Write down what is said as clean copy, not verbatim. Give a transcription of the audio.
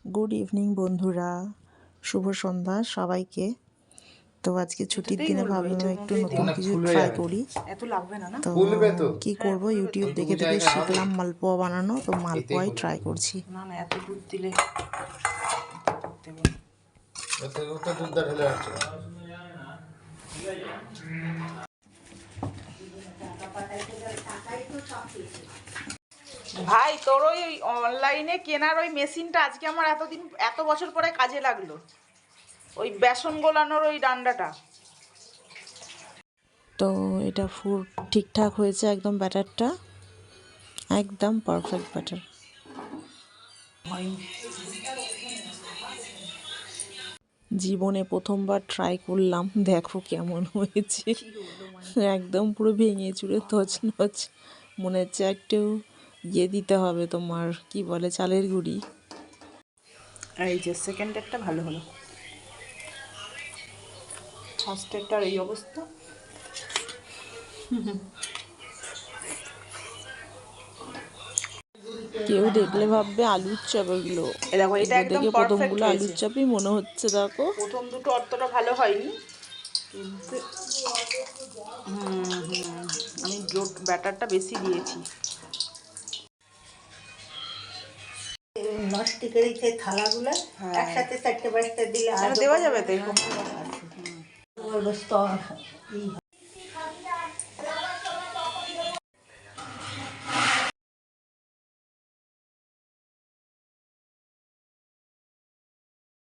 Good evening বন্ধুরা, শুভ সন্ধ্যা সবাইকে। তো আজকে ছুটির দিনে ভাবলাম একটু নতুন কিছু ট্রাই করি। তো কি করব, ইউটিউব দেখে দেখে শিখলাম মালপোয়া বানানো। তো মালপোয়াই ট্রাই করছি। এত দুধ দিলে ভাই তোর ওই অনলাইনে কেনার ওই মেশিনটা আজকে আমার এত বছর পরে কাজে লাগলো। ওই বেসন গোলানোর ওই ডান্ডাটা। তো এটা ফুল ঠিকঠাক হয়েছে, একদম ব্যাটারটা একদম পারফেক্ট ব্যাটার। জীবনে প্রথমবার ট্রাই করলাম, দেখো কেমন হয়েছে। একদম পুরো ভেঙে চুরে তছনছ। মনে হচ্ছে একটু দিতে হবে, তোমার কি বলে, চালের গুঁড়ি। এই যে সেকেন্ডেরটা ভালো হলো, ফার্স্টেরটার এই অবস্থা। কেউ দেখলে ভাববে আলুর চপ এগুলো। দেখো এটা একদম দেখে পারফেক্ট প্রথমগুলো হয়েছে। আলুর চপই মনে হচ্ছে। দেখো প্রথম দুটো অতটা ভালো হয়নি, কিন্তু আমি ব্যাটারটা বেশি দিয়েছি। নস্টিকের এই থালাগুলো একসাথে 4টে 5টে দিলে দেওয়া যাবে তো এরকম। বলবো